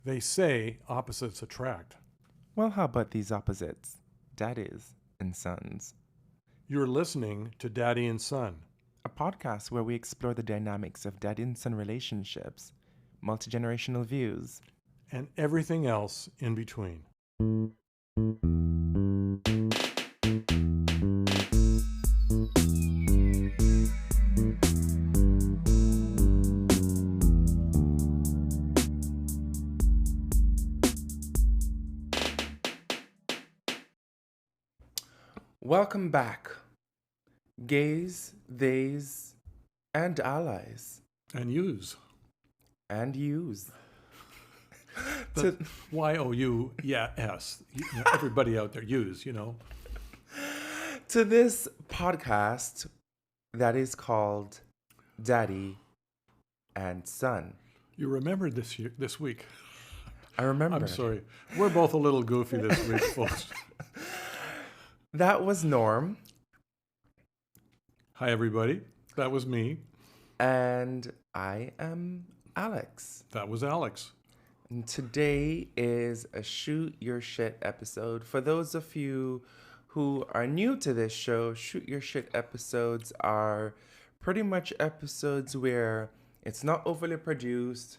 They say opposites attract. Well, how about these opposites? Daddies and sons. You're listening to Daddy and Son. A podcast where we explore the dynamics of daddy and son relationships, multi-generational views. And everything else in between. Welcome back, gays, theys, and allies. And use. And yous. The Y-O-U, yeah, S. Everybody out there, use, To this podcast that is called Daddy and Son. You remembered this week. I remember. I'm sorry. We're both a little goofy this week, folks. That was Norm. Hi, everybody. That was me. And I am Alex. That was Alex. And today is a Shoot Your Shit episode. For those of you who are new to this show, Shoot Your Shit episodes are pretty much episodes where it's not overly produced.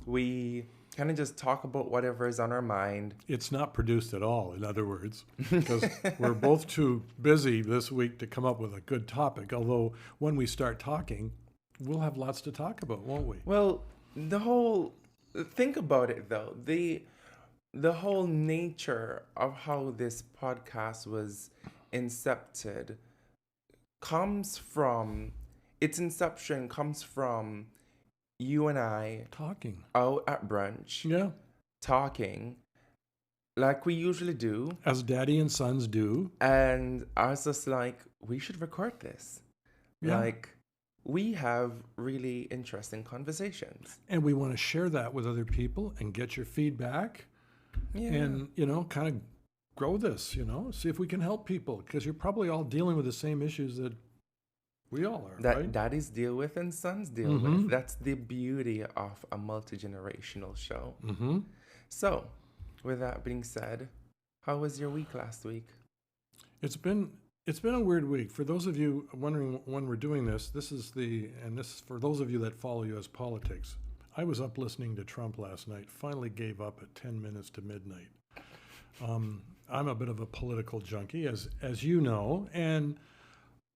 We kind of just talk about whatever is on our mind. It's not produced at all, in other words, because we're both too busy this week to come up with a good topic. Although when we start talking, we'll have lots to talk about, won't we? Well, think about it though. The whole nature of how this podcast was incepted its inception comes from you and I Talking. out at brunch, Yeah. talking like we usually do. As daddy and sons do. And I was just like, we should record this. Yeah. Like, we have really interesting conversations. And we want to share that with other people and get your feedback. Yeah. And, kind of grow this, see if we can help people. Because you're probably all dealing with the same issues that we all are, that right? daddies deal with and sons deal Mm-hmm. with. That's the beauty of a multi-generational show. Mm-hmm. So, with that being said, how was your week last week? It's been a weird week. For those of you wondering when we're doing this, this is for those of you that follow U.S. politics. I was up listening to Trump last night, finally gave up at 10 minutes to midnight. I'm a bit of a political junkie, as you know, and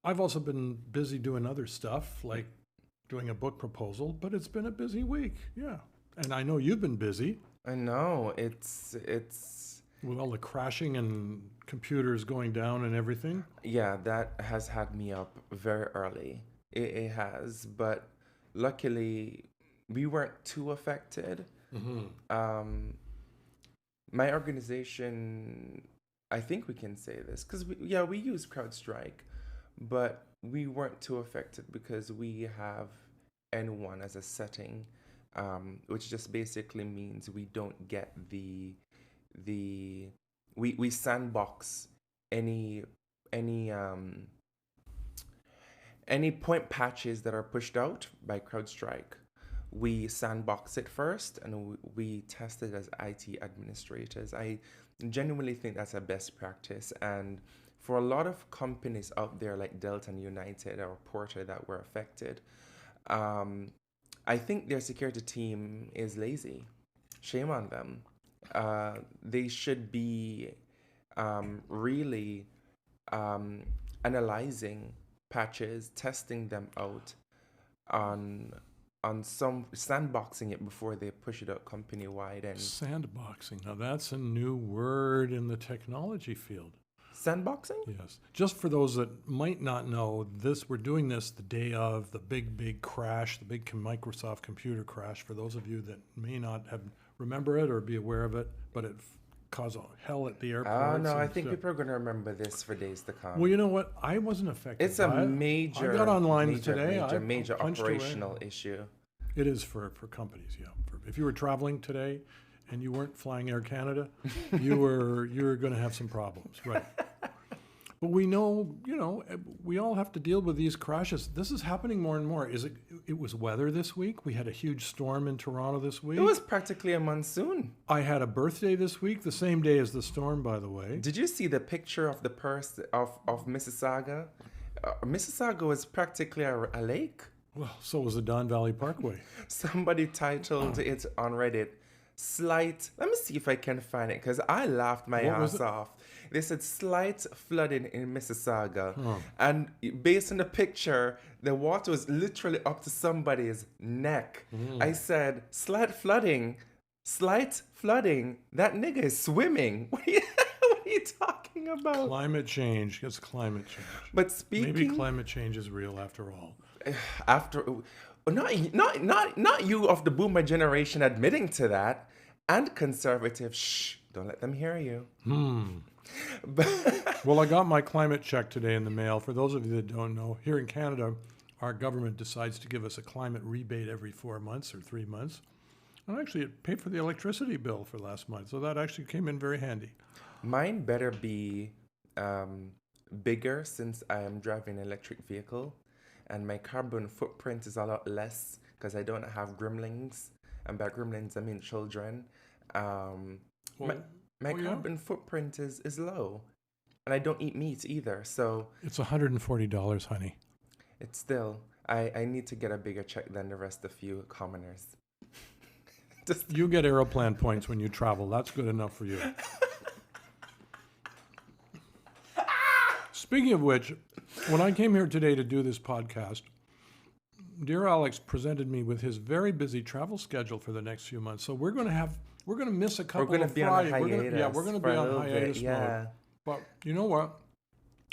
I've also been busy doing other stuff, like doing a book proposal, but it's been a busy week, yeah. And I know you've been busy. I know, it's... With all the crashing and computers going down and everything. Yeah, that has had me up very early. It has, but luckily we weren't too affected. Mm-hmm. My organization, I think we can say this, because we use CrowdStrike, but we weren't too affected because we have N1 as a setting, which just basically means we don't get we sandbox any point patches that are pushed out by CrowdStrike. We sandbox it first and we test it as IT administrators. I genuinely think that's a best practice, and for a lot of companies out there like Delta and United or Porter that were affected, I think their security team is lazy. Shame on them. They should be really analyzing patches, testing them out on some, sandboxing it before they push it out company wide. And Sandboxing. Now that's a new word in the technology field. Sandboxing? Yes. Just for those that might not know, we're doing this the day of the big crash, the big Microsoft computer crash. For those of you that may not remember it or be aware of it, but it caused hell at the airport. Oh, no, I think people are going to remember this for days to come. Well, you know what? I wasn't affected. It's a major... I got online today. Major operational issue. It is for companies, yeah. If you were traveling today and you weren't flying Air Canada, you were going to have some problems, right? But we know, we all have to deal with these crashes. This is happening more and more. It was weather this week. We had a huge storm in Toronto this week. It was practically a monsoon. I had a birthday this week, the same day as the storm, by the way. Did you see the picture of the of Mississauga? Mississauga was practically a lake. Well, so was the Don Valley Parkway. Somebody titled it on Reddit, slight, let me see if I can find it, because I laughed my ass off. They said slight flooding in Mississauga. Oh. And based on the picture, the water was literally up to somebody's neck. I said, slight flooding. That nigga is swimming. What are you talking about? Climate change. It's climate change. But speaking... Maybe climate change is real after all. Not you of the boomer generation admitting to that, and conservative. Shh, don't let them hear you. Well, I got my climate check today in the mail. For those of you that don't know, here in Canada, our government decides to give us a climate rebate every 4 months or 3 months. And actually, it paid for the electricity bill for last month, so that actually came in very handy. Mine better be bigger, since I am driving an electric vehicle, and my carbon footprint is a lot less because I don't have gremlins. And by gremlins, I mean children. My carbon footprint is low, and I don't eat meat either. So it's $140, honey. It's still, I need to get a bigger check than the rest of you commoners. You get Aeroplan points when you travel. That's good enough for you. Speaking of which, when I came here today to do this podcast, dear Alex presented me with his very busy travel schedule for the next few months. So we're going to miss a couple of Fridays. We're going to be on hiatus mode. But you know what?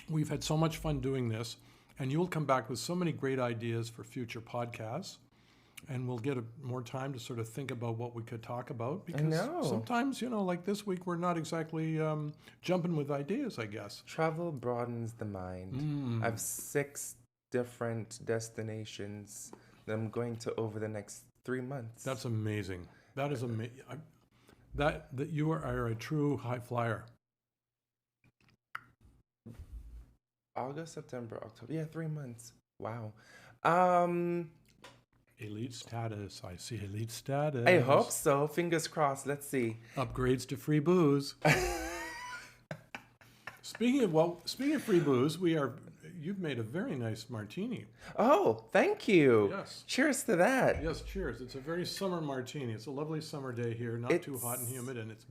We've had so much fun doing this, and you'll come back with so many great ideas for future podcasts. And we'll get more time to sort of think about what we could talk about. Because sometimes, like this week, we're not exactly jumping with ideas, I guess. Travel broadens the mind. I have 6 different destinations that I'm going to over the next 3 months. That's amazing. That is amazing. That you are a true high flyer. August, September, October. Yeah, 3 months. Wow. Elite status. I see elite status. I hope so. Fingers crossed. Let's see. Upgrades to free booze. Speaking of free booze, you've made a very nice martini. Oh, thank you. Yes. Cheers to that. Yes, cheers. It's a very summer martini. It's a lovely summer day here, not too hot and humid, and it's...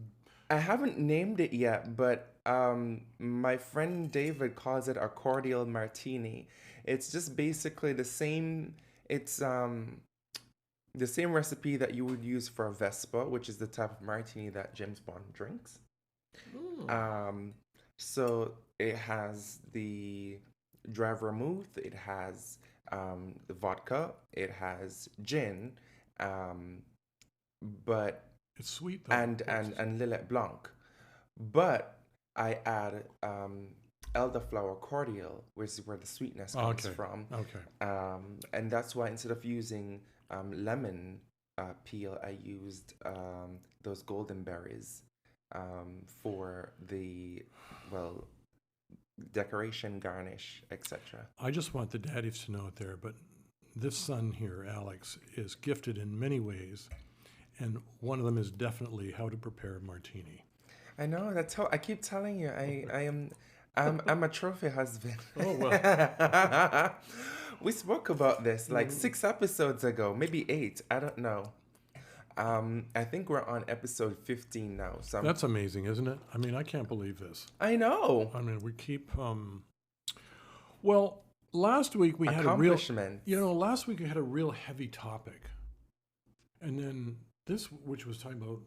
I haven't named it yet, but my friend David calls it a cordial martini. It's just basically the same... It's the same recipe that you would use for a Vespa, which is the type of martini that James Bond drinks. So it has the dry vermouth, it has the vodka, it has gin, but it's sweet though. and Lillet Blanc, but I add elderflower cordial, which is where the sweetness comes from. Okay. And that's why instead of using lemon peel, I used those golden berries for the decoration, garnish, etc. I just want the daddies to know it there, but this son here, Alex, is gifted in many ways, and one of them is definitely how to prepare a martini. I know, that's how I keep telling you. I'm a trophy husband. Oh, well. We spoke about this like 6 episodes ago, maybe 8. I don't know. I think we're on episode 15 now. So that's amazing, isn't it? I mean, I can't believe this. I know. I mean, we keep... Well, last week we had a real... last week we had a real heavy topic. And then this, which was talking about...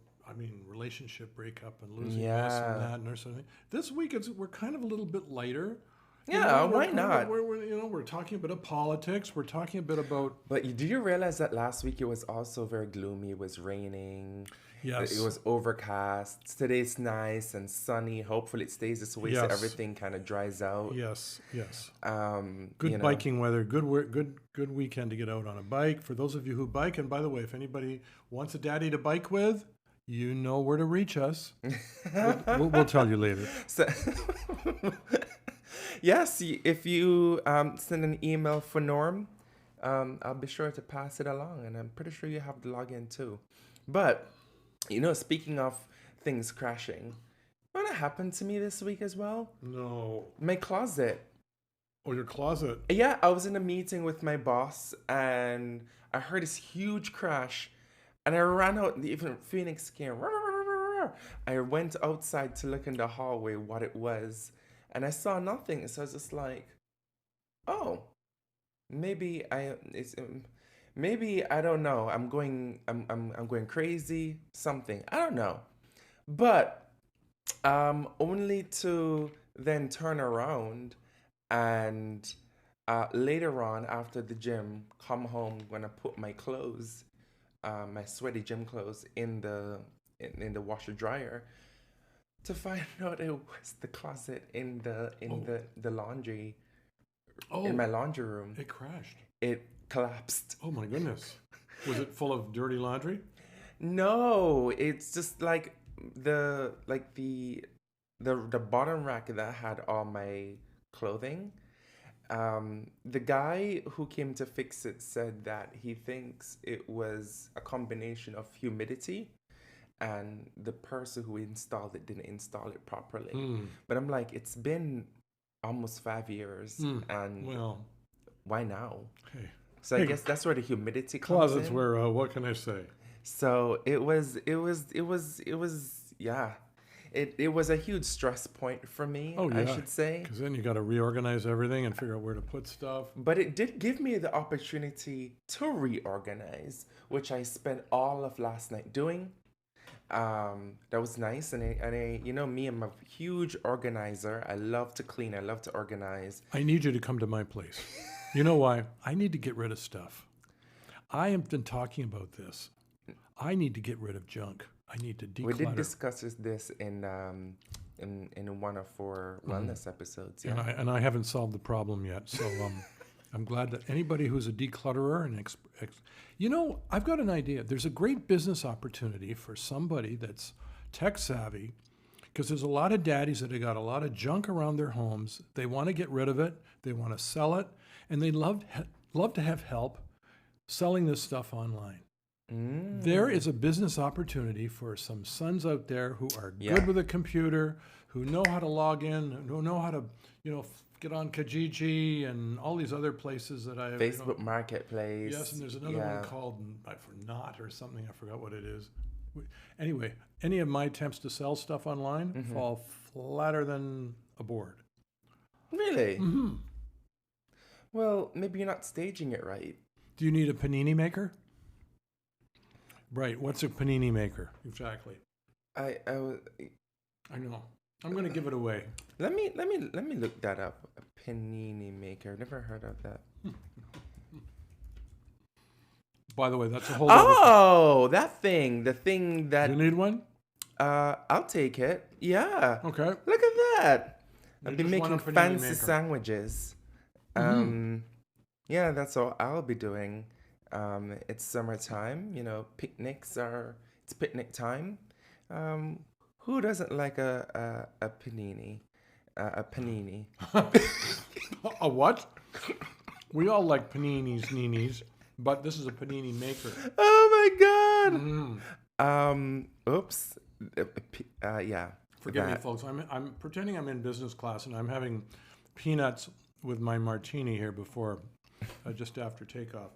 relationship breakup and losing this and that and sort of thing. This week we're kind of a little bit lighter. Yeah, why not? We're talking a bit of politics. We're talking a bit about. But do you realize that last week it was also very gloomy? It was raining. Yes. It was overcast. Today's nice and sunny. Hopefully it stays this way so everything kind of dries out. Yes. Good biking weather. Good weekend to get out on a bike. For those of you who bike, and by the way, if anybody wants a daddy to bike with, you know where to reach us. We'll tell you later. Yes, if you send an email for Norm, I'll be sure to pass it along, and I'm pretty sure you have the login too. But speaking of things crashing, you know what happened to me this week as well? No. My closet. Oh, your closet. Yeah, I was in a meeting with my boss, and I heard this huge crash, and I ran out. Even Phoenix came. I went outside to look in the hallway what it was, and I saw nothing. So I was just like, "Oh, maybe I don't know. I'm going crazy. Something I don't know." But only to then turn around and later on after the gym, come home when I put my clothes, my sweaty gym clothes in the washer dryer, to find out it was the closet in the laundry in my Oh, laundry room. it crashed. It collapsed. Oh my goodness. Was it full of dirty laundry? No, it's just like the bottom rack that had all my clothing. The guy who came to fix it said that he thinks it was a combination of humidity and the person who installed it didn't install it properly. Hmm. But I'm like, it's been almost 5 years, and Well, why now? hey. So I Hey, guess that's where the humidity comes closets in. where, what can I say? So yeah. It was a huge stress point for me, Oh, I yeah. should say. Because then you got to reorganize everything and figure out where to put stuff. But it did give me the opportunity to reorganize, which I spent all of last night doing. That was nice, and me, I'm a huge organizer. I love to clean. I love to organize. I need you to come to my place. You know why? I need to get rid of stuff. I have been talking about this. I need to get rid of junk. I need to declutter. We did discuss this in one of our wellness episodes. Yeah. And I haven't solved the problem yet. So I'm glad that anybody who's a declutterer and I've got an idea. There's a great business opportunity for somebody that's tech savvy, because there's a lot of daddies that have got a lot of junk around their homes. They want to get rid of it. They want to sell it, and they love to have help selling this stuff online. There is a business opportunity for some sons out there who are good with a computer, who know how to log in, who know how to, get on Kijiji and all these other places that I have. Facebook Marketplace. Yes, and there's another one called Not or something. I forgot what it is. Anyway, any of my attempts to sell stuff online fall flatter than a board. Really? Mm-hmm. Well, maybe you're not staging it right. Do you need a panini maker? Right. What's a panini maker? Exactly. I know. I'm going to give it away. Let me look that up. A panini maker. I've never heard of that. By the way, that's a whole. That thing. The thing that. You need one? I'll take it. Yeah. Okay. Look at that. I've been just want making a panini fancy maker. sandwiches. Yeah, that's all I'll be doing. It's summertime. Picnics it's picnic time. Who doesn't like a panini? A panini. A what? We all like paninis, ninis, but this is a panini maker. Oh my God. Oops. Yeah. Forgive me, folks. I'm pretending I'm in business class, and I'm having peanuts with my martini here before, just after takeoff.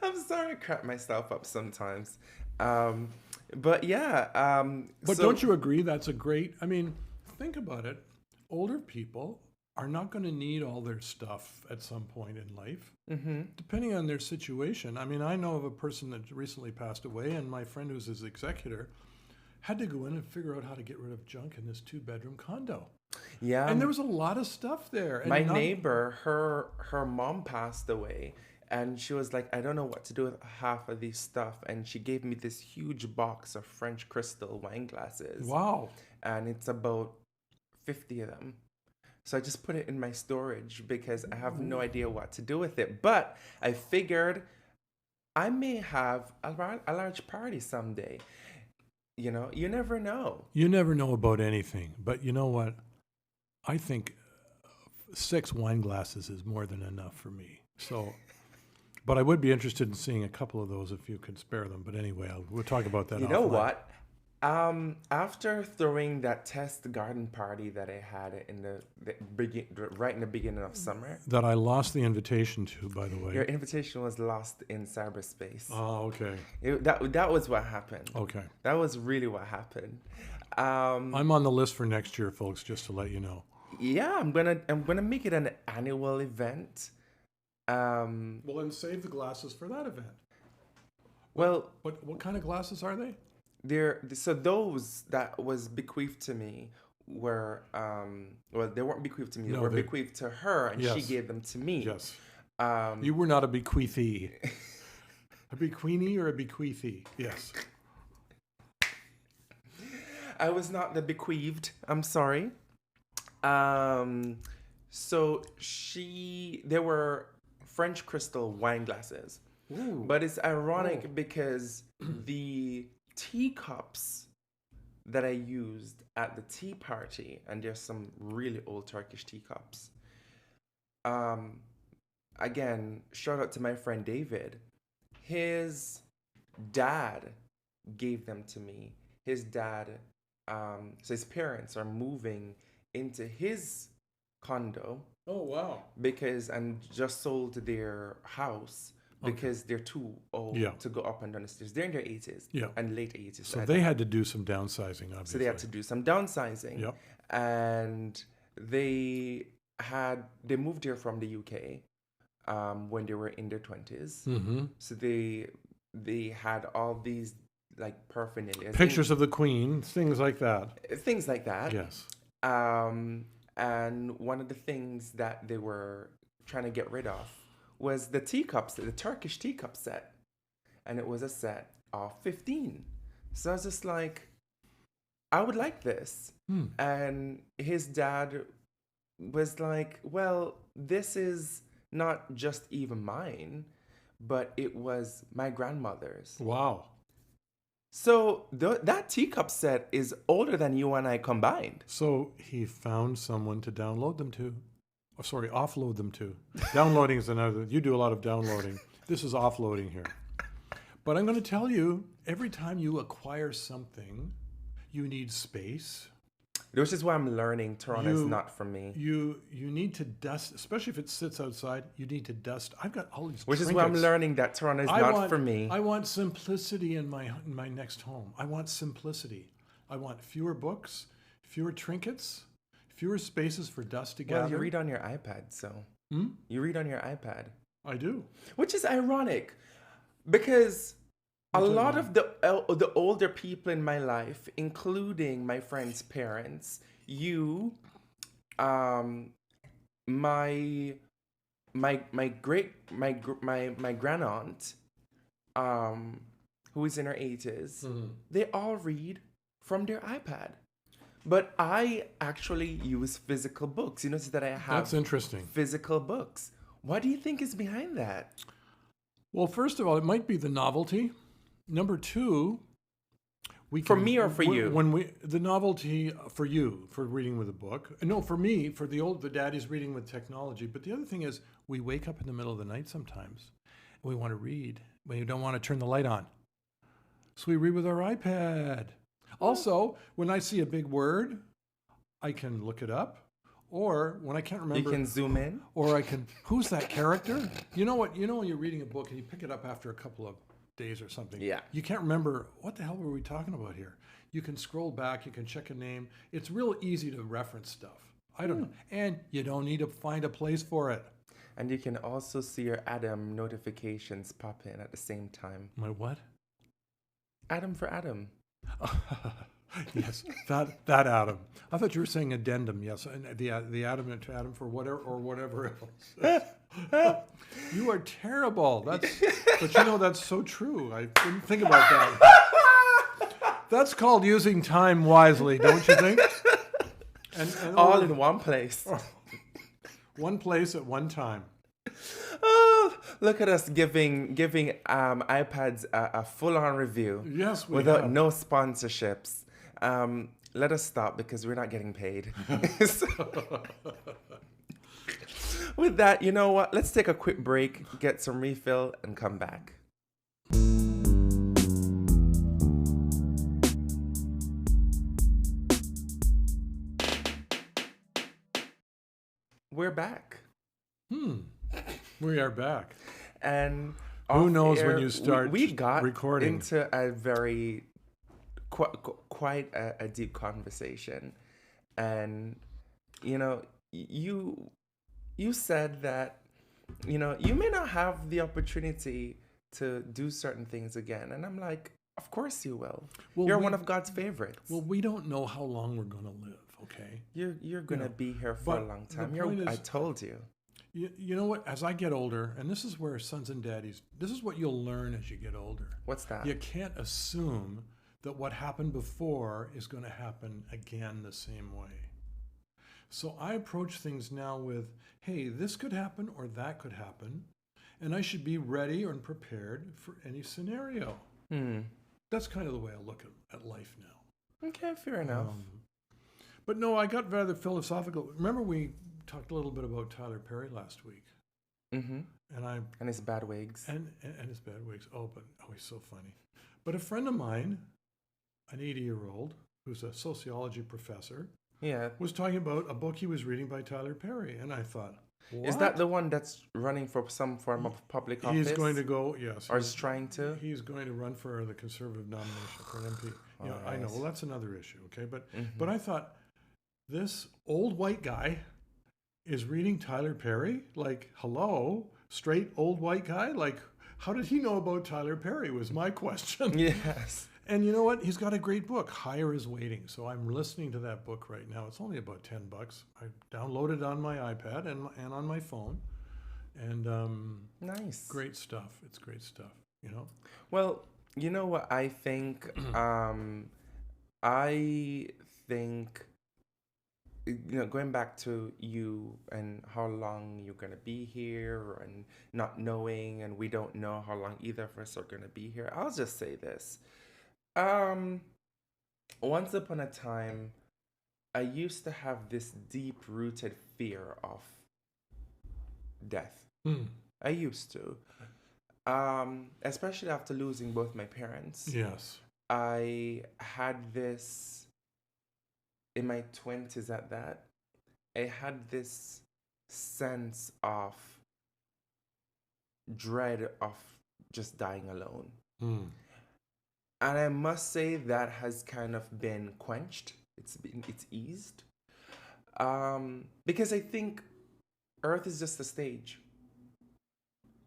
I'm sorry I crap myself up sometimes. But yeah. But don't you agree that's a great, think about it. Older people are not going to need all their stuff at some point in life, depending on their situation. I know of a person that recently passed away, and my friend who's his executor had to go in and figure out how to get rid of junk in this 2-bedroom condo. Yeah. And there was a lot of stuff there. And my neighbor, her mom passed away, and she was like, I don't know what to do with half of these stuff. And she gave me this huge box of French crystal wine glasses. Wow. And it's about 50 of them. So I just put it in my storage because I have no idea what to do with it. But I figured I may have a large party someday. You know, you never know. You never know about anything. But you know what? I think 6 wine glasses is more than enough for me. So, but I would be interested in seeing a couple of those if you could spare them. But anyway, we'll talk about that. You know offline. what? After throwing that test garden party that I had in right in the beginning of summer, That I lost the invitation to, by the way. your invitation was lost in cyberspace. Oh, okay. That was what happened. Okay. That was really what happened. I'm on the list for next year, folks, just to let you know. Yeah, I'm gonna make it an annual event. Well, then save the glasses for that event. Well, What kind of glasses are they? so those that was bequeathed to me were well, they weren't bequeathed to me. No, they were they- bequeathed to her, and she Yes. gave them to me. Yes. Um, You were not a bequeathee. A bequeenie or a bequeathee? Yes. I was not the bequeathed. I'm sorry. So they were French crystal wine glasses. Ooh. But it's ironic Oh. because the teacups that I used at the tea party, and there's some really old Turkish teacups. Again, shout out to my friend David. His dad gave them to me. His dad, so his parents are moving into his condo Oh, wow. and just sold their house because they're too old Yeah. to go up and down the stairs. They're in their 80s Yeah. and late 80s. So they had to do some downsizing, obviously. So they had to do some downsizing. Yep. And they moved here from the UK when they were in their 20s. Mm-hmm. So they had all these like paraphernalia. Pictures of the Queen, things like that. Things like that. Yes. And one of the things that they were trying to get rid of was the teacups, the Turkish teacup set. And it was a set of 15. So I was just like, I would like this. And his dad was like, well, this is not just even mine, but it was my grandmother's. Wow. So that teacup set is older than you and I combined. So he found someone to download them to. Oh, sorry, offload them to. Downloading is another. You do a lot of downloading. This is offloading here. But I'm going to tell you, every time you acquire something, you need space. Which is why I'm learning Toronto is not for me. You need to dust, especially if it sits outside. You need to dust. I've got all these. Which is why I'm trinkets. learning that Toronto is not for me. I want simplicity in my next home. I want simplicity. I want fewer books, fewer trinkets, fewer spaces for dust to gather. Well, you read on your iPad, so. You read on your iPad. I do. Which is ironic because a lot of the older people in my life, including my friends' parents, my grand aunt, who is in her 80s, they all read from their iPad. But I actually use physical books. You notice that I have That's interesting. physical books. What do you think is behind that? Well, first of all, it might be the novelty. Number two, For me or for you? The novelty for you for reading with a book. No, for me, for the daddy's reading with technology. But the other thing is, we wake up in the middle of the night sometimes. We want to read, but we don't want to turn the light on, so we read with our iPad. Also, when I see a big word, I can look it up, or when I can't remember, You can zoom in. or I can. Who's that character? You know what? You know when you're reading a book and you pick it up after a couple of days or something. Yeah. You can't remember what the hell were we talking about here. You can scroll back. You can check a name. It's real easy to reference stuff. I don't know, and you don't need to find a place for it. And you can also see your Adam notifications pop in at the same time. My what? Adam for Adam. Yes, that Adam. I thought you were saying addendum. Yes, and the Adam to Adam for whatever else. You are terrible. But that's so true. I didn't think about that. That's called using time wisely, don't you think? And All in one place. one place at one time. Oh, Look at us giving iPads a full on review. Yes, we without have. no sponsorships. Let us stop because we're not getting paid. So, with that, you know what? Let's take a quick break, get some refill, and come back. We're back. We are back. And Who knows off when air, you start we got recording. into a very quite a deep conversation, and you know, you said that you may not have the opportunity to do certain things again, and I'm like, of course you will. Well, You're one of God's favorites. Well, we don't know how long we're going to live, okay? You're gonna know, be here for a but long the time. point I is- told you. You know what? As I get older, and this is where sons and daddies, this is what you'll learn as you get older. What's that? You can't assume that what happened before is going to happen again the same way. So I approach things now with, hey, this could happen or that could happen, and I should be ready and prepared for any scenario. That's kind of the way I look at life now. Okay, fair enough. But no, I got rather philosophical. Remember we talked a little bit about Tyler Perry last week, Mm-hmm. and his bad wigs. and his bad wigs. Oh, he's so funny. But a friend of mine, an 80-year-old who's a sociology professor, Yeah. was talking about a book he was reading by Tyler Perry, and I thought, what? Is that the one that's running for some form of public office? He's going to go, yes. Or is trying to? He's going to run for the Conservative nomination for an MP. Yeah, I know. Alright. Well, that's another issue, okay? But I thought, this old white guy is reading Tyler Perry? Like, hello? Straight old white guy? Like, how did he know about Tyler Perry was my question. Yes. And you know what? He's got a great book, Higher is Waiting. So I'm listening to that book right now. It's only about $10. I downloaded it on my iPad and on my phone. And Nice. great stuff. It's great stuff, you know? Well, you know what I think? I think, going back to you and how long you're going to be here and not knowing, and we don't know how long either of us are going to be here. I'll just say this. Once upon a time, I used to have this deep-rooted fear of death. I used to. Especially after losing both my parents. Yes. I had this in my 20s at that. I had this sense of dread of just dying alone. And I must say that has kind of been quenched. It's eased. Because I think Earth is just a stage.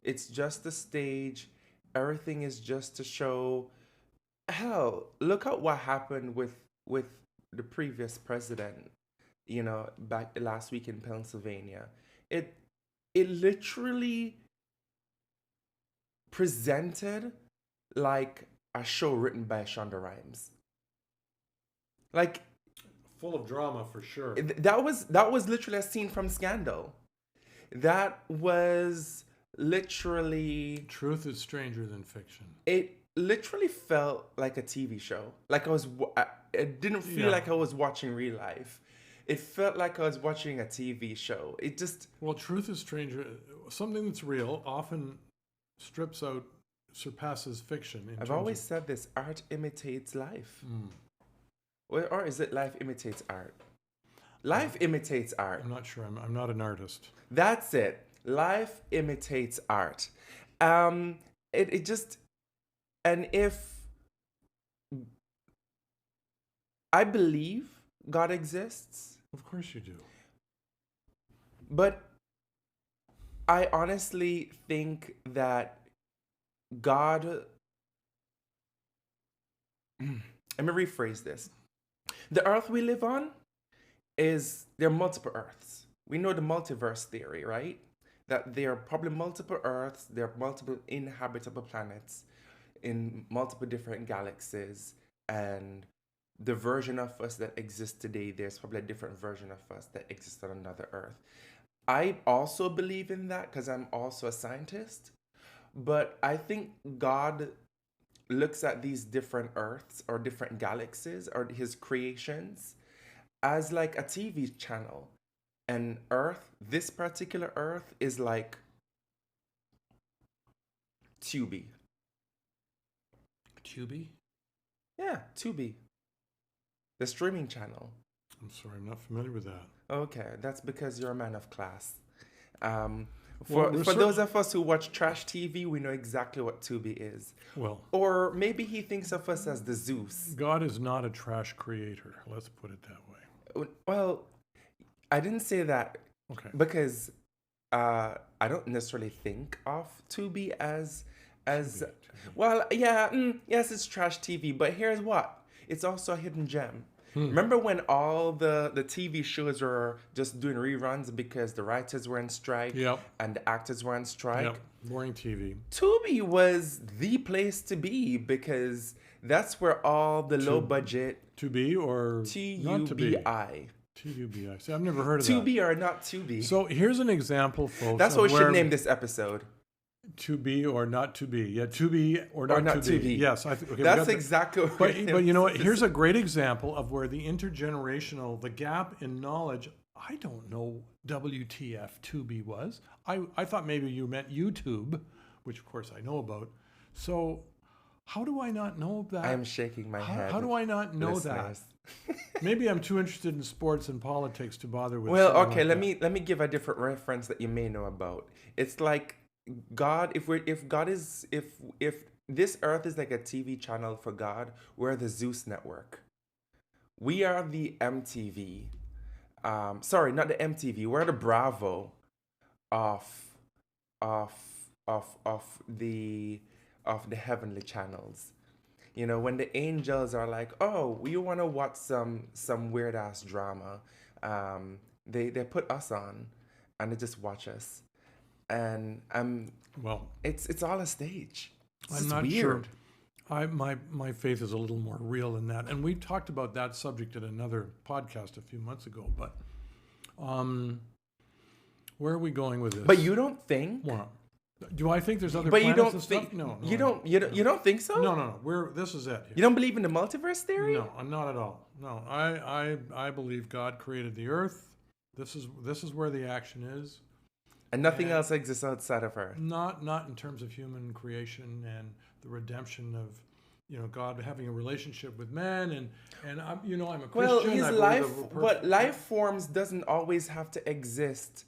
It's just a stage. Everything is just to show. Hell, look at what happened with the previous president, back last week in Pennsylvania. It literally presented like a show written by Shonda Rhimes. Like, Full of drama for sure. that was literally a scene from Scandal. That was literally. Truth is stranger than fiction. It literally felt like a TV show. Like it didn't feel like I was watching real life. It felt like I was watching a TV show. It just. Well, truth is stranger. Something that's real often surpasses fiction. I've always said this: art imitates life. Or is it life imitates art? Life imitates art. I'm not sure. I'm not an artist. That's it. Life imitates art. It just, and if I believe God exists, Of course you do. but I honestly think that God. Let me rephrase this. The earth we live on there are multiple earths. We know the multiverse theory, right? That there are probably multiple earths, there are multiple inhabitable planets in multiple different galaxies, and the version of us that exists today, there's probably a different version of us that exists on another earth. I also believe in that because I'm also a scientist. but I think God looks at these different Earths or different galaxies or his creations as like a TV channel. And Earth, this particular Earth, is like Tubi. Tubi? Yeah, Tubi, the streaming channel. I'm sorry, I'm not familiar with that. Okay, that's because you're a man of class. Well, For those of us who watch trash TV, we know exactly what Tubi is. Well, Or maybe he thinks of us as the Zeus. God is not a trash creator. Let's put it that way. Well, I didn't say that Okay. because I don't necessarily think of Tubi as Tubi. well. Yeah, yes, it's trash TV, but here's what: it's also a hidden gem. Remember when all the TV shows were just doing reruns because the writers were on strike Yep. and the actors were on strike? Yep. Boring TV. Tubi was the place to be because that's where all the low budget To be or not to be? Tubi. T-U-B-I. See, I've never heard of that. Tubi or not Tubi. So here's an example, folks. That's of what we where should name this episode. To be or not to be. Yeah, to be or not, not to to be. be. Yes. Okay, we That's got that. exactly what But you know what? this- Here's a great example of where the the gap in knowledge. I don't know WTF Tubi was. I thought maybe you meant YouTube, which of course I know about. So how do I not know that? I'm shaking my head. How do I not know listeners. that? Maybe I'm too interested in sports and politics to bother with. Well, something okay, like let me give a different reference that you may know about. It's like God, if this earth is like a TV channel for God, we're the Zeus network. We are the MTV. Sorry, not the MTV. We're the Bravo of of the heavenly channels. You know, when the angels are like, "Oh, we want to watch some weird ass drama," they put us on, and they just watch us, and well, it's all a stage. It's I'm just not weird. sure. My faith is a little more real than that, and we talked about that subject in another podcast a few months ago. But where are we going with this? But you don't think? Well, do I think there's other But you planets don't and stuff? think? No, You don't think so? No. This is it. You don't believe in the multiverse theory? No, not at all. No, I believe God created the earth. This is where the action is. And nothing else exists outside of Earth. Not in terms of human creation and the redemption of, God having a relationship with man and I'm a Christian. Well, his I believe life, that we're but life forms doesn't always have to exist.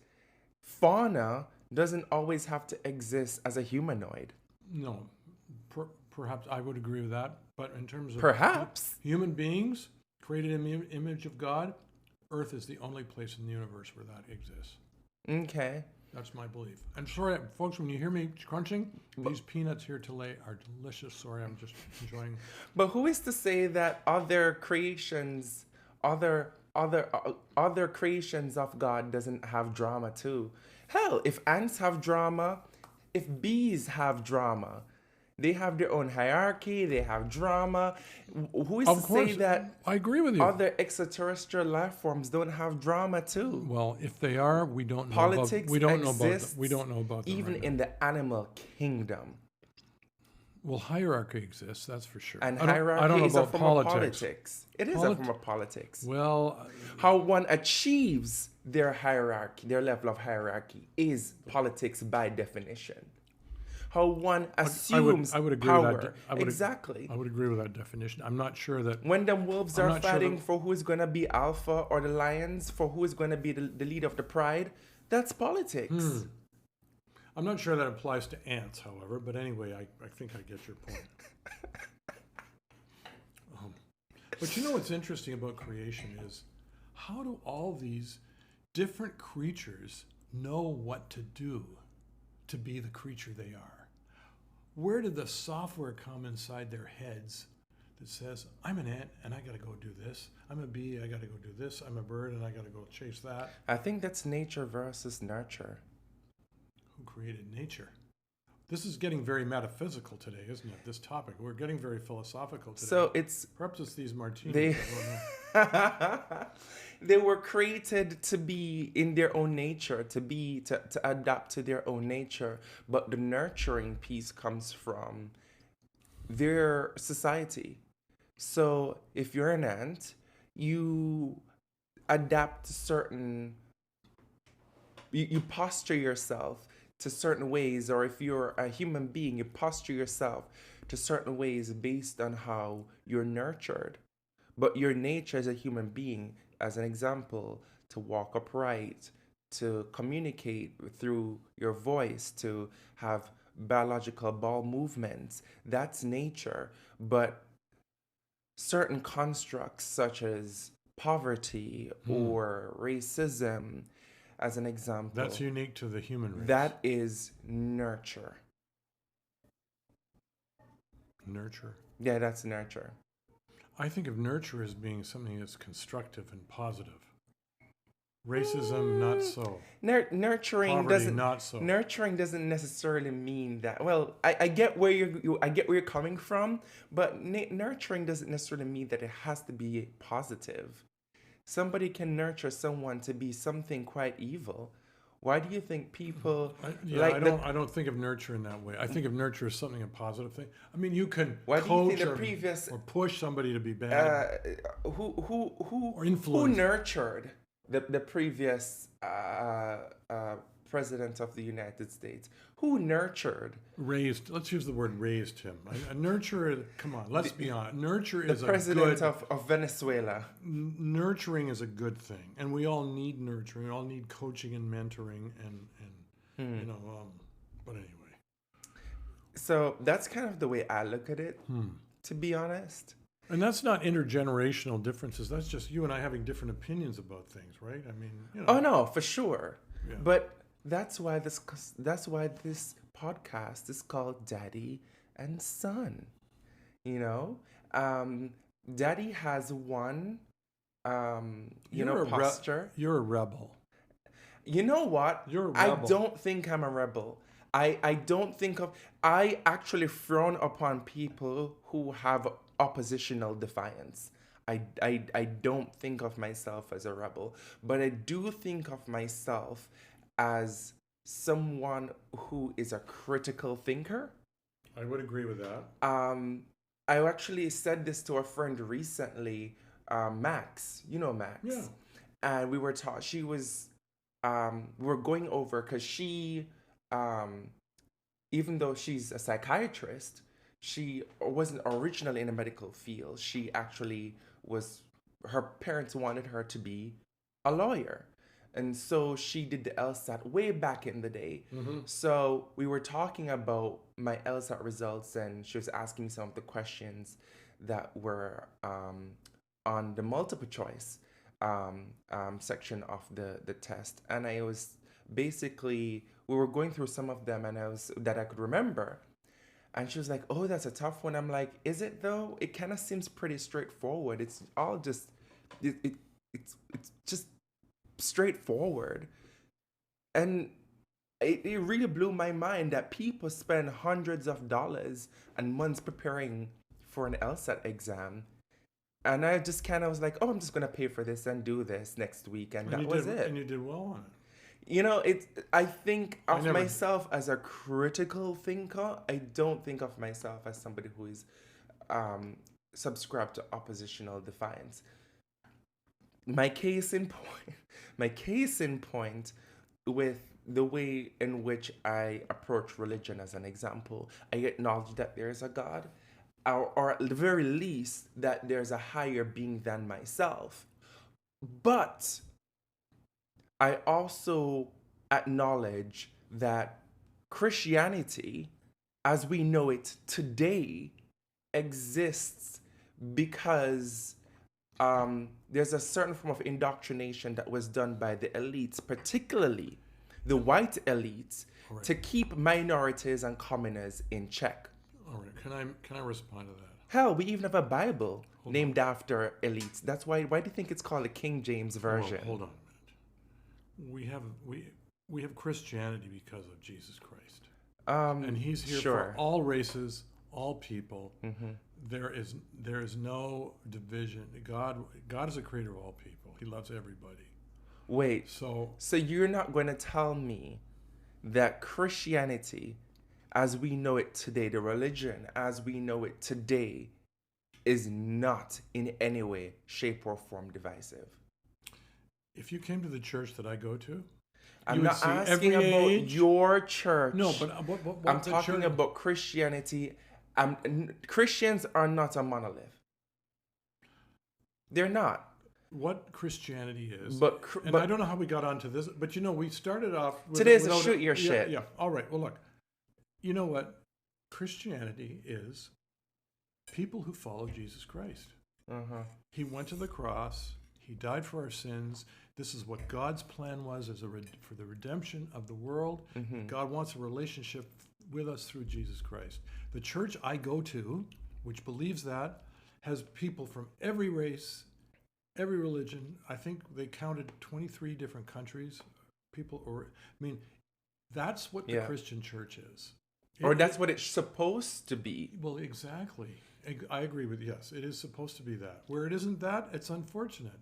Fauna doesn't always have to exist as a humanoid. No, perhaps I would agree with that. But in terms of Perhaps. human beings created in the image of God, Earth is the only place in the universe where that exists. Okay. That's my belief. And sorry, folks, when you hear me crunching, these peanuts here today are delicious. Sorry, I'm just enjoying. But who is to say that other creations, other creations of God doesn't have drama too? Hell, if ants have drama, if bees have drama, they have their own hierarchy, they have drama. Who is Of to course, say that I agree with you. other extraterrestrial life forms don't have drama too? Well, if they are, we don't know. Politics We don't know about them. exists We don't know about them. even right in the animal kingdom. well, hierarchy exists. That's for sure. And I hierarchy don't know is a about form politics. of politics. It is a form of politics. Well, How one achieves their hierarchy, their level of hierarchy, is politics by definition. How one assumes I would agree power. with that. Exactly. I would agree with that definition. I'm not sure that. When the wolves I'm are not sure fighting that- for who is going to be alpha, or the lions for who is going to be the leader of the pride, that's politics. I'm not sure that applies to ants, however. But anyway, I think I get your point. But you know what's interesting about creation is how do all these different creatures know what to do to be the creature they are? Where did the software come inside their heads that says, I'm an ant and I got to go do this. I'm a bee, I got to go do this. I'm a bird and I got to go chase that. I think that's nature versus nurture. Who created nature? This is getting very metaphysical today, isn't it? This topic. We're getting very philosophical today. So it's perhaps it's these martinis. they I don't know. they were created to be in their own nature, to adapt to their own nature, but the nurturing piece comes from their society. So if you're an ant, you adapt to certain, you posture yourself to certain ways, or if you're a human being, you posture yourself to certain ways based on how you're nurtured. But your nature as a human being, as an example, to walk upright, to communicate through your voice, to have biological bowel movements, that's nature. But certain constructs such as poverty or racism, as an example, That's unique to the human race. that is nurture. Nurture. Yeah, that's nurture. I think of nurture as being something that's constructive and positive. Racism, not so. Nurturing Poverty, doesn't not so. nurturing doesn't necessarily mean that. Well, I get where I get where you're coming from, but nurturing doesn't necessarily mean that it has to be positive. Somebody can nurture someone to be something quite evil. Why do you think people I don't think of nurture in that way. I think of nurture as something a positive thing. I mean, you can Why do you think coach or push somebody to be bad. Or influence. who nurtured the previous president of the United States? Who nurtured Raised. Let's use the word raised him. A nurture. Come on, let's be honest. Nurture the is a president good. of Venezuela? Nurturing is a good thing, and we all need nurturing. We all need coaching and mentoring, and you know. But anyway. So that's kind of the way I look at it, to be honest. And that's not intergenerational differences. That's just you and I having different opinions about things, right? I mean, you know. Oh no, for sure. Yeah. But that's why this podcast is called Daddy and Son. You know, Daddy has one, posture. You're a rebel. You know what? You're a I rebel. don't think I'm a rebel. I don't think of. I actually frown upon people who have oppositional defiance. I don't think of myself as a rebel, but I do think of myself as someone who is a critical thinker. I would agree with that. I actually said this to a friend recently, Max. You know Max. Yeah. And we were taught. She was. We were going over because she, even though she's a psychiatrist, she wasn't originally in the medical field. She actually was. Her parents wanted her to be a lawyer. And so she did the LSAT way back in the day. Mm-hmm. So we were talking about my LSAT results, and she was asking me some of the questions that were on the multiple choice section of the test. And I was basically, we were going through some of them, and that I could remember. And she was like, "Oh, that's a tough one." I'm like, "Is it though? It kind of seems pretty straightforward. It's all just, it's just straightforward." And it really blew my mind that people spend hundreds of dollars and months preparing for an LSAT exam. And I just kind of was like, "Oh, I'm just going to pay for this and do this next week." And that was it. And you did well on it. You know, I think of myself as a critical thinker. I don't think of myself as somebody who is subscribed to oppositional defiance. My case in point with the way in which I approach religion, as an example, I acknowledge that there is a God, or at the very least that there's a higher being than myself. But I also acknowledge that Christianity, as we know it today, exists because there's a certain form of indoctrination that was done by the elites, particularly the white elites, to keep minorities and commoners in check. All right, can I respond to that? Hell, we even have a Bible named after elites. That's why do you think it's called the King James Version? Hold on a minute. We have Christianity because of Jesus Christ. And he's here Sure. for all races, all people. Mm-hmm. There is no division. God is a creator of all people. He loves everybody. Wait, So so you're not going to tell me that Christianity, as we know it today, the religion as we know it today, is not in any way, shape, or form divisive? if you came to the church that I go to, I'm you would not see asking every about age. your church. No, but what I'm the talking church, about Christianity. Christians are not a monolith. They're not. what Christianity is. And But I don't know how we got onto this, but we started off with today's a without shoot your yeah, shit. Yeah. All right. Well, look. You know what? Christianity is people who follow Jesus Christ. Uh-huh. He went to the cross. He died for our sins. This is what God's plan was for the redemption of the world. Mm-hmm. God wants a relationship with us through Jesus Christ. The church I go to, which believes that, has people from every race, every religion. I think they counted 23 different countries. That's what the Yeah. Christian church is. Or that's what it's supposed to be. Well, exactly. I agree with, yes, it is supposed to be that. Where it isn't that, it's unfortunate.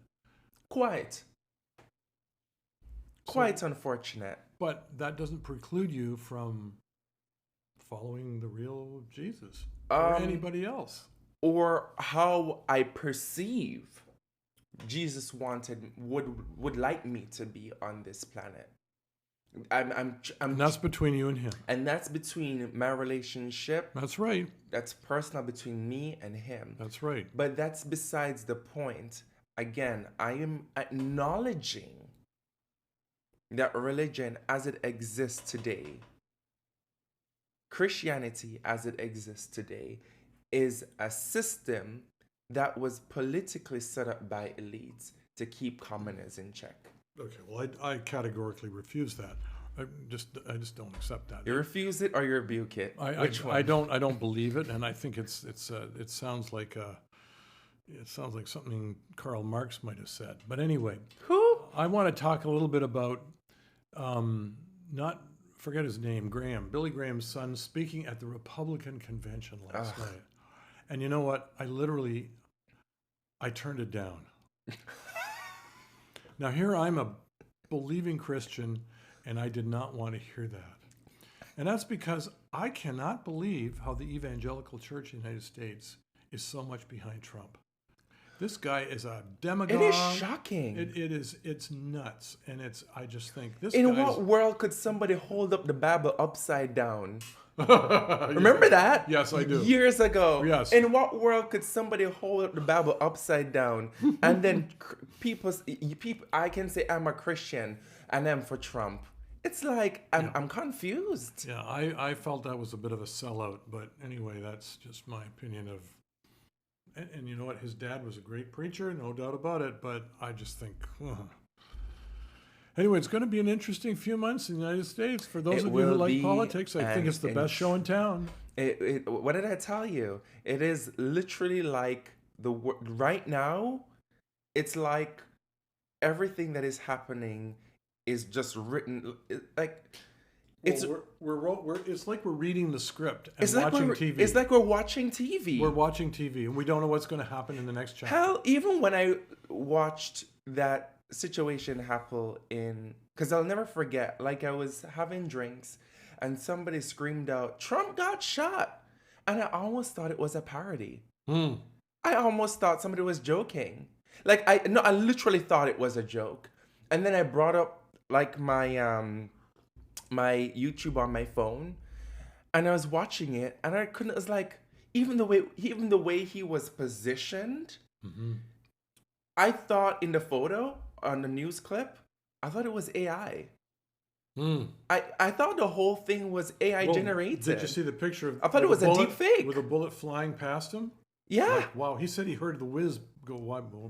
Quite unfortunate. But that doesn't preclude you from following the real Jesus or anybody else. Or how I perceive Jesus would like me to be on this planet. I'm And that's between you and him. and that's between my relationship. That's right. That's personal between me and him. That's right. But that's besides the point. Again, I am acknowledging that religion as it exists today, Christianity as it exists today, is a system that was politically set up by elites to keep commoners in check. Okay, well, I categorically refuse that. I just don't accept that. You refuse it or you rebuke it? Which one? I don't believe it, and I think it sounds like something Karl Marx might have said. But anyway, Who? I want to talk a little bit about forget his name, Billy Graham's son, speaking at the Republican convention last night. And you know what? I turned it down. Now here I'm a believing Christian, and I did not want to hear that. And that's because I cannot believe how the evangelical church in the United States is so much behind Trump. This guy is a demagogue. It is shocking. It's nuts. And I just think this In guy's... what world could somebody hold up the Bible upside down? Remember that? Yes, I do. Years ago. Yes. In what world could somebody hold up the Bible upside down and then people, I can say I'm a Christian and I'm for Trump? It's like, I'm confused. Yeah, I felt that was a bit of a sellout. But anyway, that's just my opinion of... And you know what? His dad was a great preacher, no doubt about it. But I just think... Anyway, it's going to be an interesting few months in the United States. For those of you who like politics, I think it's the best show in town. What did I tell you? It is literally like right now, it's like everything that is happening is just written like it's it's like we're reading the script and it's like watching TV. TV. It's like we're watching TV. We're watching TV, and we don't know what's going to happen in the next chapter. Hell, even when I watched that situation happen because I'll never forget, like I was having drinks and somebody screamed out, "Trump got shot," and I almost thought it was a parody. I almost thought somebody was joking. Like I literally thought it was a joke. And then I brought up like my my YouTube on my phone, and I was watching it, and I couldn't. It was like even the way he was positioned. Mm-hmm. I thought in the photo on the news clip, I thought it was AI. I thought the whole thing was AI generated. Did you see the picture? I thought it was a deep fake with a bullet flying past him. Yeah. Like, wow. He said he heard the whiz go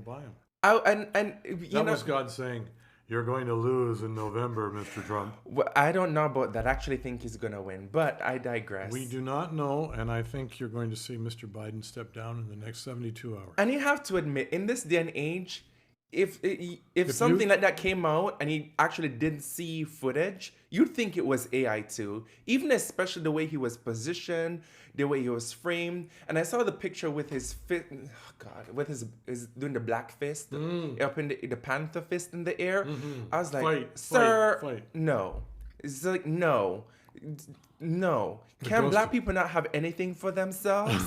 by him. That was God saying, "You're going to lose in November, Mr. Trump." Well, I don't know about that. I actually think he's going to win, but I digress. We do not know, and I think you're going to see Mr. Biden step down in the next 72 hours. And you have to admit, in this day and age, if something like that came out and he actually didn't see footage, you'd think it was AI too. Even especially the way he was positioned, the way he was framed. And I saw the picture with his fist, with his doing the black fist up in the panther fist in the air. I was like, sir, no. It's like, no. No. Can black people not have anything for themselves?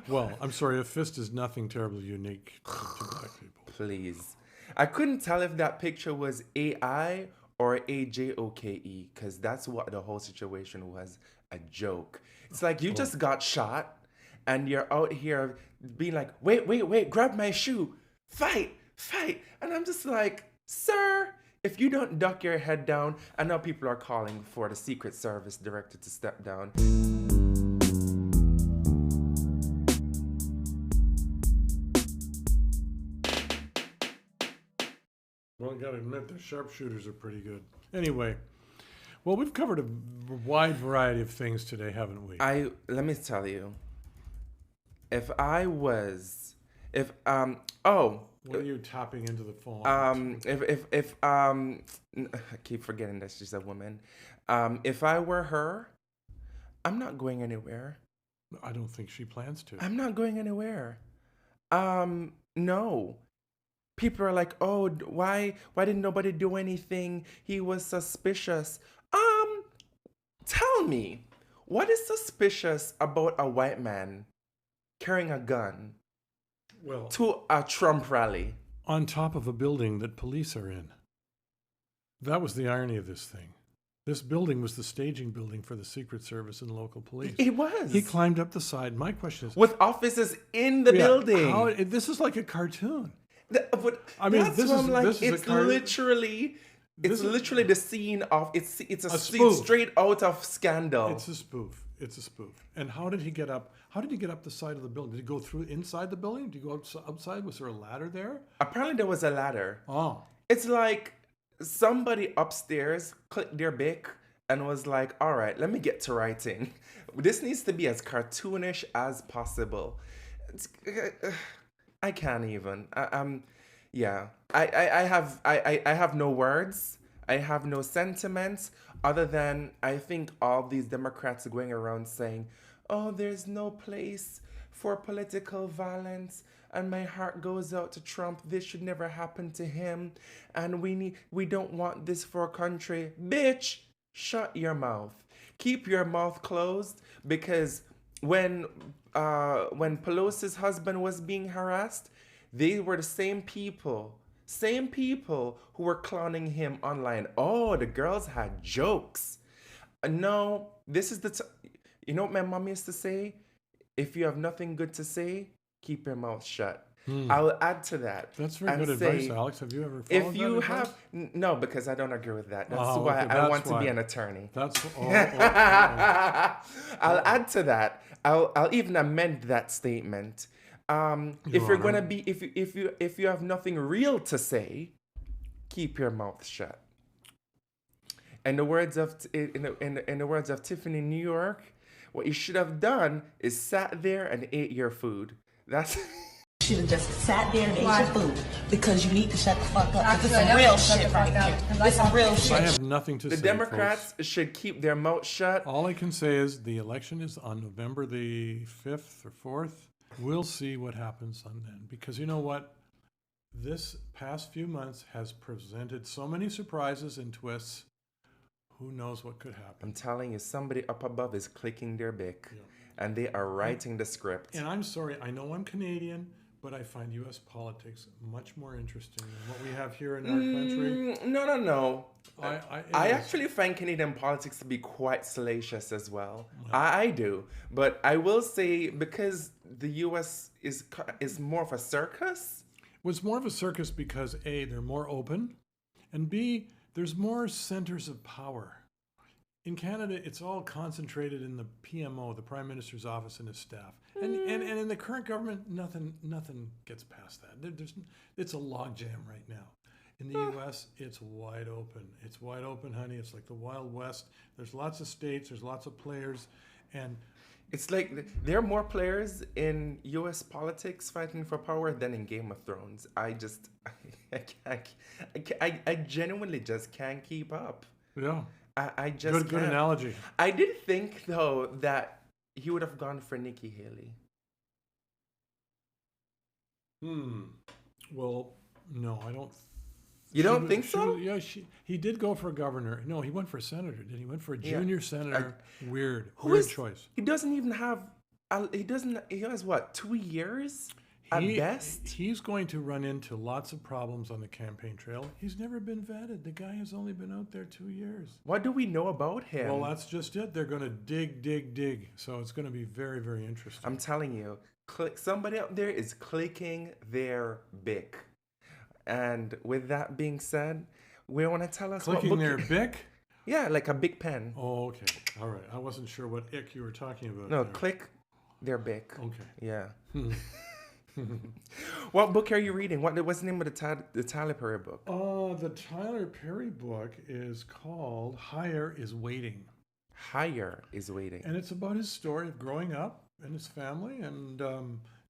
Well, I'm sorry, a fist is nothing terribly unique to black people. Please. I couldn't tell if that picture was AI or AJOKE, because that's what the whole situation was, a joke. It's like you just got shot and you're out here being like, wait, grab my shoe, fight. And I'm just like, sir, if you don't duck your head down, I know people are calling for the Secret Service director to step down. Well, I gotta admit, the sharpshooters are pretty good. Anyway, well, we've covered a wide variety of things today, haven't we? Let me tell you, what are you tapping into the phone? I keep forgetting that she's a woman. If I were her, I'm not going anywhere. I don't think she plans to. I'm not going anywhere. No. People are like, oh, why didn't nobody do anything? He was suspicious. Tell me, what is suspicious about a white man carrying a gun to a Trump rally? On top of a building that police are in. That was the irony of this thing. This building was the staging building for the Secret Service and local police. It was. He climbed up the side. My question is... with officers in the building. This is like a cartoon. It's literally the scene of it's a scene straight out of Scandal. It's a spoof. And how did he get up? How did he get up the side of the building? Did he go through inside the building? Did he go outside? Was there a ladder there? Apparently there was a ladder. Oh. It's like somebody upstairs clicked their bic and was like, all right, let me get to writing. This needs to be as cartoonish as possible. I can't even. I have no words. I have no sentiments other than I think all these Democrats are going around saying, oh, there's no place for political violence, and my heart goes out to Trump. This should never happen to him, and we don't want this for our country. Bitch, shut your mouth. Keep your mouth closed, because when Pelosi's husband was being harassed, they were the same people who were clowning him online. Oh, the girls had jokes. No, this is you know what my mom used to say? If you have nothing good to say, keep your mouth shut. I will add to that. That's very good advice, Alex. Have you ever followed if you that have advice? No, because I don't agree with that. That's why I want to be an attorney. That's I'll add to that. I'll even amend that statement. If you're gonna be if you have nothing real to say, keep your mouth shut. In the words of Tiffany New York, what you should have done is sat there and ate your food. That's should have just sat there and ate your food, because you need to shut the fuck up. This is some real shit right here. This is some real shit. I have nothing to say. The Democrats folks. should keep their mouth shut. All I can say is the election is on November the 5th or 4th. We'll see what happens on then. Because you know what? This past few months has presented so many surprises and twists. Who knows what could happen? I'm telling you, somebody up above is clicking their bic, and they are writing the script. And I'm sorry, I know I'm Canadian, but I find U.S. politics much more interesting than what we have here in our country. No. I actually find Canadian politics to be quite salacious as well. I do. But I will say, because the U.S. is more of a circus. Well, it's more of a circus because A, they're more open, and B, there's more centers of power. In Canada, it's all concentrated in the PMO, the Prime Minister's office, and his staff. And in the current government, nothing gets past that. It's a logjam right now. In the U.S., it's wide open. It's wide open, honey. It's like the Wild West. There's lots of states. There's lots of players. And It's like there are more players in U.S. politics fighting for power than in Game of Thrones. I genuinely just can't keep up. Yeah. I just Good can't. analogy. I did think though that he would have gone for Nikki Haley. Well, no, I don't. You don't think so? He did go for governor. No, he went for senator. He went for a junior senator. Weird choice. He doesn't even have. He has what, 2 years at best. He's going to run into lots of problems on the campaign trail. He's never been vetted. The guy has only been out there 2 years. What do we know about him? Well, that's just it. They're going to dig. So it's going to be very, very interesting. I'm telling you, somebody out there is clicking their bic. And with that being said, we want to tell us clicking their bic? Yeah, like a big pen. Oh, okay. All right. I wasn't sure what ick you were talking about. No, there. click their bic. Okay. Yeah. What book are you reading? What's the name of the Tyler Perry book? The Tyler Perry book is called Higher is Waiting. Higher is Waiting. And it's about his story of growing up and his family and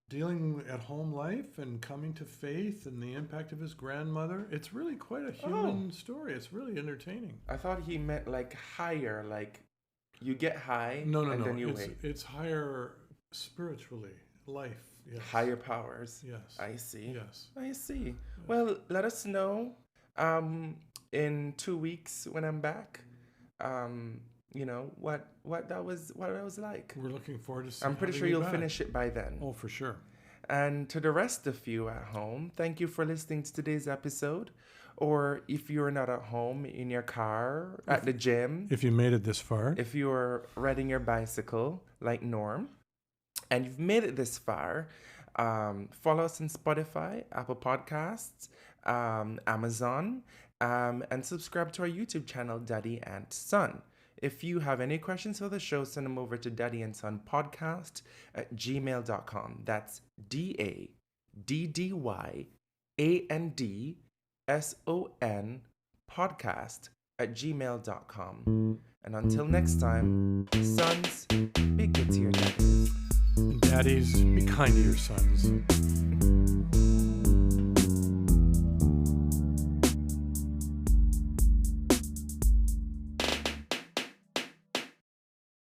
dealing at home life and coming to faith and the impact of his grandmother. It's really quite a human story. It's really entertaining. I thought he meant like higher, like you get high no. then you wait. It's higher spiritually, life. Yes. Higher powers. Yes. I see. Yes. I see. Yes. Well, let us know in 2 weeks when I'm back. You know what that was like. We're looking forward to seeing. I'm pretty sure you'll finish it by then. Oh, for sure. And to the rest of you at home, thank you for listening to today's episode. Or if you're not at home, in your car, at the gym. If you made it this far. If you're riding your bicycle like Norm, and you've made it this far, follow us on Spotify, Apple Podcasts, Amazon, and subscribe to our YouTube channel, Daddy and Son. If you have any questions for the show, send them over to daddyandsonpodcast@gmail.com. That's DADDYANDSON podcast@gmail.com. And until next time, sons, be good to your daddies. Daddies, be kind to your sons.